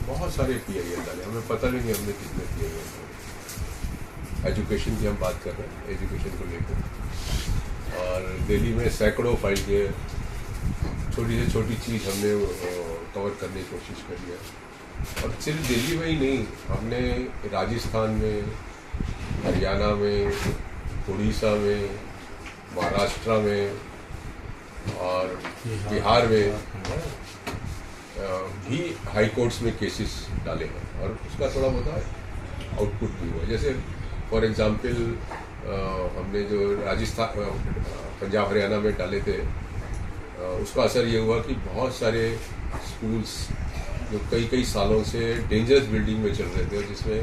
बहुत सारे PIL डाले, हमें पता नहीं हमने कितने PIL डाले। एजुकेशन की हम बात कर रहे हैं, एजुकेशन को लेकर, और दिल्ली में सैकड़ों फाइल के छोटी से छोटी चीज़ हमने कवर करने की कोशिश करी है। और सिर्फ दिल्ली में ही नहीं, हमने राजस्थान में, हरियाणा में, उड़ीसा में, महाराष्ट्र में और बिहार में भी हाई कोर्ट्स में केसेस डाले हैं, और उसका थोड़ा बहुत आउटपुट भी हुआ। जैसे फॉर एग्जांपल हमने जो राजस्थान, पंजाब हरियाणा में डाले थे, उसका असर ये हुआ कि बहुत सारे स्कूल्स जो कई सालों से डेंजरस बिल्डिंग में चल रहे थे, जिसमें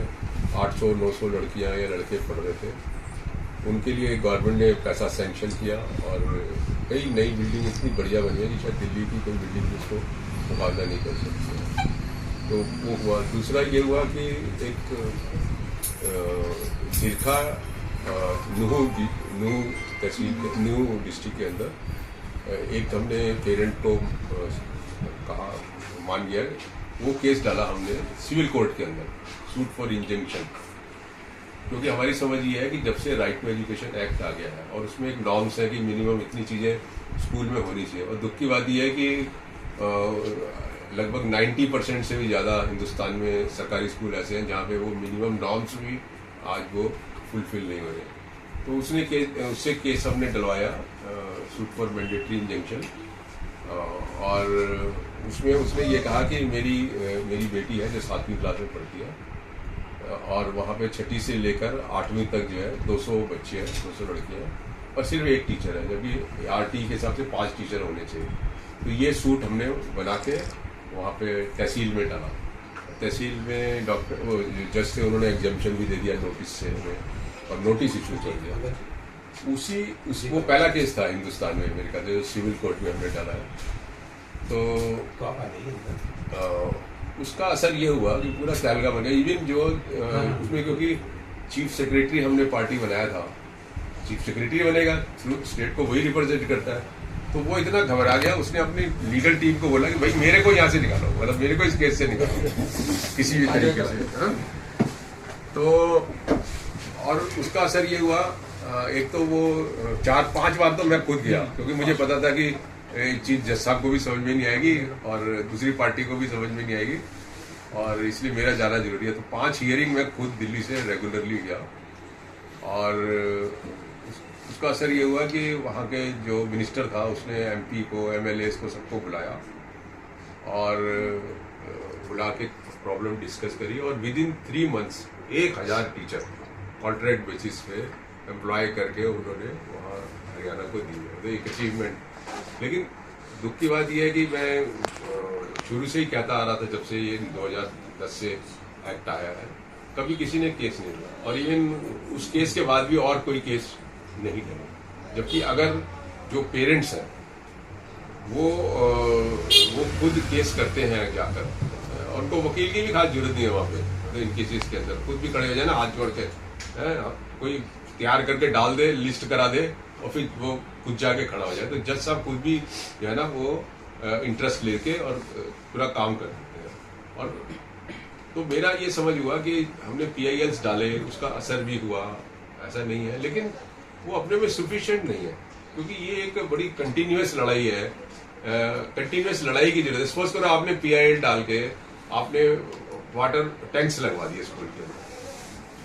800-900 लड़कियां या लड़के पढ़ रहे थे, उनके लिए गवर्नमेंट ने पैसा सैंक्शन किया, और कई नई बिल्डिंग इतनी बढ़िया बनी है कि शायद दिल्ली की कोई बिल्डिंग उसको मुकाबला नहीं कर सकती। तो वो हुआ। दूसरा ये हुआ कि एक जिरखा नूह तहसील, नूह डिस्ट्रिक्ट के अंदर एक हमने पेरेंट को कहा, मान गया, वो केस डाला हमने सिविल कोर्ट के अंदर, सूट फॉर इंजंक्शन। क्योंकि हमारी समझ ये है कि जब से राइट टू एजुकेशन एक्ट आ गया है, और उसमें एक नॉर्म्स है कि मिनिमम इतनी चीज़ें स्कूल में होनी चाहिए, और दुख की बात यह है कि लगभग 90% से भी ज़्यादा हिंदुस्तान में सरकारी स्कूल ऐसे हैं जहाँ पे वो मिनिमम नॉर्म्स भी आज वो फुलफिल नहीं हो रहे। तो उससे केस हमने डलवाया, सूट फॉर मैंडेटरी इंजंक्शन, और उसमें उसने ये कहा कि मेरी बेटी है जो 7वीं क्लास में पढ़ती है, और वहाँ पे 6ठी से लेकर 8वीं तक जो है 200 बच्चे हैं, 200 लड़कियाँ हैं, और सिर्फ एक टीचर है, जबकि RT के हिसाब से 5 टीचर होने चाहिए। तो ये सूट हमने बना के वहाँ पे तहसील में डाला। तहसील में डॉक्टर, वो जज से उन्होंने एग्जामिशन भी दे दिया नोटिस से हमें, और नोटिस इशू कर दिया। वो पहला केस था हिंदुस्तान में, मेरे ख्याल से सिविल कोर्ट में हमने डाला है। तो उसका असर ये हुआ कि पूरा तहलका बन गया। इवन जो उसमें, क्योंकि चीफ सेक्रेटरी हमने पार्टी बनाया था, चीफ सेक्रेटरी बनेगा, स्टेट को वही रिप्रेजेंट करता है, तो वो इतना घबरा गया, उसने अपनी लीगल टीम को बोला कि भाई मेरे को यहाँ से निकालो, मतलब मेरे को इस केस से निकालो किसी भी तरीके से। तो और उसका असर ये हुआ, एक तो वो 4-5 बार तो मैं खुद गया, क्योंकि मुझे पता था कि एक चीज जज साहब को भी समझ में नहीं आएगी और दूसरी पार्टी को भी समझ में नहीं आएगी, और इसलिए मेरा जाना जरूरी है। तो 5 हियरिंग मैं खुद दिल्ली से रेगुलरली गया, और उसका असर ये हुआ कि वहाँ के जो मिनिस्टर था उसने MP को, MLAs को, सबको बुलाया, और बुला के प्रॉब्लम डिस्कस करी, और with in 3 months 1000 teacher contract basis पे एम्प्लॉय करके उन्होंने वहाँ हरियाणा को दी है। तो एक अचीवमेंट। लेकिन दुख की बात यह है कि मैं शुरू से ही कहता आ रहा था, जब से ये 2010 से एक्ट आया है, कभी किसी ने केस नहीं लिया, और इवन उस केस के बाद भी और कोई केस नहीं लगा। जबकि अगर जो पेरेंट्स हैं वो खुद केस करते हैं जाकर, उनको वकील की भी खास जरूरत नहीं है वहाँ पे, तो इन केसेस के अंदर खुद भी खड़े हो जाए ना, हाथ जोड़ के, कोई तैयार करके डाल दे, लिस्ट करा दे, और फिर वो खुद जाके खड़ा हो जाए। तो जज साहब खुद भी जो है ना वो इंटरेस्ट लेके और पूरा काम कर देते हैं। और तो मेरा ये समझ हुआ कि हमने PILs डाले, उसका असर भी हुआ, ऐसा नहीं है, लेकिन वो अपने में सफिशिएंट नहीं है, क्योंकि ये एक बड़ी कंटिन्यूअस लड़ाई है। कंटिन्यूअस लड़ाई की जरूरत है। सपोज करो आपने PIL डाल के आपने वाटर टैंक्स लगवा दिए स्कूल के अंदर,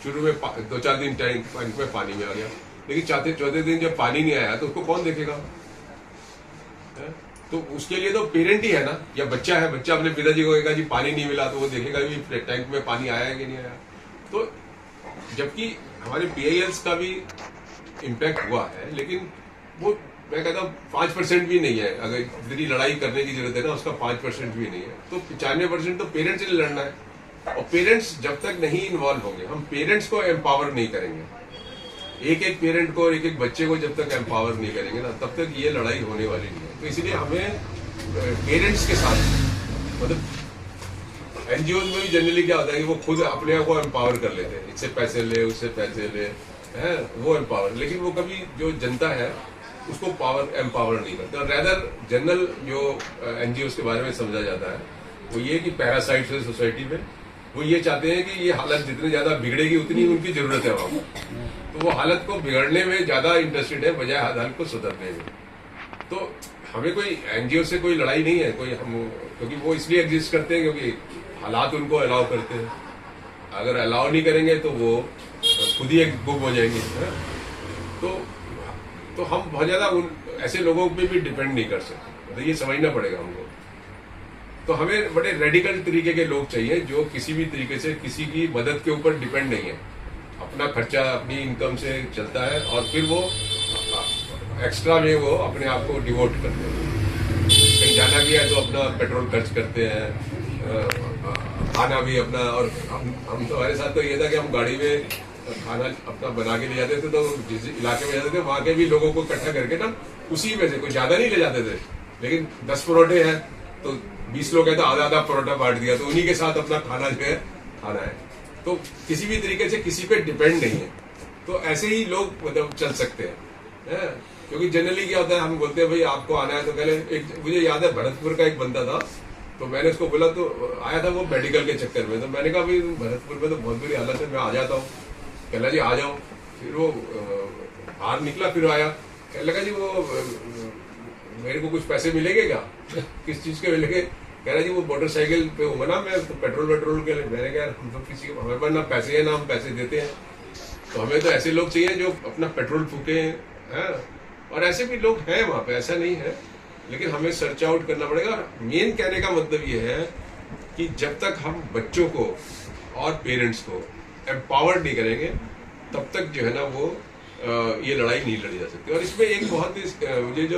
शुरू में 2-4 दिन टैंक में पानी में आ गया, लेकिन चौथे दिन जब पानी नहीं आया तो उसको कौन देखेगा? तो उसके लिए तो पेरेंट ही है ना, या बच्चा है, बच्चा अपने पिताजी को कहेगा जी पानी नहीं मिला, तो वो देखेगा कि टैंक में पानी आया है कि नहीं आया। तो जबकि हमारे PILs का भी इम्पैक्ट हुआ है, लेकिन वो मैं कहता हूँ 5% भी नहीं है। अगर जितनी लड़ाई करने की जरूरत है ना, उसका 5% भी नहीं है। तो 95% तो पेरेंट्स ने लड़ना है, और पेरेंट्स जब तक नहीं इन्वॉल्व होंगे, हम पेरेंट्स को एम्पावर नहीं करेंगे, एक पेरेंट को और एक बच्चे को जब तक एम्पावर नहीं करेंगे ना, तब तक ये लड़ाई होने वाली नहीं है। तो इसलिए हमें पेरेंट्स के साथ, मतलब NGOs में भी जनरली क्या होता है कि वो खुद अपने आप को एम्पावर कर लेते हैं, इससे पैसे ले, उससे पैसे ले, है वो एम्पावर, लेकिन वो कभी जो जनता है उसको एम्पावर नहीं करते। और रैदर जनरल जो NGOs के बारे में समझा जाता है वो ये कि पैरासाइट्स है सोसाइटी में, वो ये चाहते हैं कि ये हालत जितनी ज्यादा बिगड़ेगी उतनी उनकी जरूरत है वहां, तो वो हालत को बिगड़ने में ज्यादा इंटरेस्टेड है बजाय हालत को सुधरने में। तो हमें कोई एनजीओ से कोई लड़ाई नहीं है, कोई हम, क्योंकि वो इसलिए एग्जिस्ट करते हैं क्योंकि हालात उनको अलाउ करते हैं। अगर अलाउ नहीं करेंगे तो वो खुद ही एक गुम हो जाएंगे, है? तो हम बहुत ज्यादा उन ऐसे लोगों पे भी डिपेंड नहीं कर सकते, तो ये समझना पड़ेगा हमको। तो हमें बड़े रेडिकल तरीके के लोग चाहिए जो किसी भी तरीके से किसी की मदद के ऊपर डिपेंड नहीं है, अपना खर्चा अपनी इनकम से चलता है और फिर वो एक्स्ट्रा में वो अपने आप को डिवोट करते हैं। कहीं जाना भी है तो अपना पेट्रोल खर्च करते हैं, खाना भी अपना, और हम तो हमारे साथ तो ये था कि हम गाड़ी में खाना अपना बना के ले जाते थे, तो जिस इलाके में जाते थे वहां के भी लोगों को इकट्ठा करके ना उसी में से कोई ज्यादा नहीं ले जाते थे, लेकिन 10 परोठे हैं तो 20 लोग हैं तो आधा आधा परोठा बांट दिया, तो उन्हीं के साथ अपना खाना जो है खाना है। तो किसी भी तरीके से किसी पे डिपेंड नहीं है, तो ऐसे ही लोग मतलब चल सकते हैं। क्योंकि जनरली क्या होता है, हम बोलते हैं भाई आपको आना है, तो पहले एक मुझे याद है भरतपुर का एक बंदा था, तो मैंने उसको बोला, तो आया था वो मेडिकल के चक्कर में, तो मैंने कहा भाई भरतपुर में तो बहुत बुरी हालत है, मैं आ जाता हूँ। कहला जी आ जाओ। फिर वो बाहर निकला, फिर आया, कहने लगा जी वो मेरे को कुछ पैसे मिलेंगे क्या? किस चीज के मिलेंगे? कह रहा जी वो मोटरसाइकिल पे हूँ ना मैं, तो पेट्रोल के लिए। मैंने कहा हम तो किसी को, हमारे पास ना पैसे है ना हम पैसे देते हैं, तो हमें तो ऐसे लोग चाहिए जो अपना पेट्रोल फूके हैं, और ऐसे भी लोग हैं वहां पे, ऐसा नहीं है, लेकिन हमें सर्च आउट करना पड़ेगा। और मेन कहने का मतलब ये है कि जब तक हम बच्चों को और पेरेंट्स को एम्पावर्ड नहीं करेंगे तब तक जो है ना वो ये लड़ाई नहीं लड़ी जा सकती। और इसमें एक बहुत मुझे जो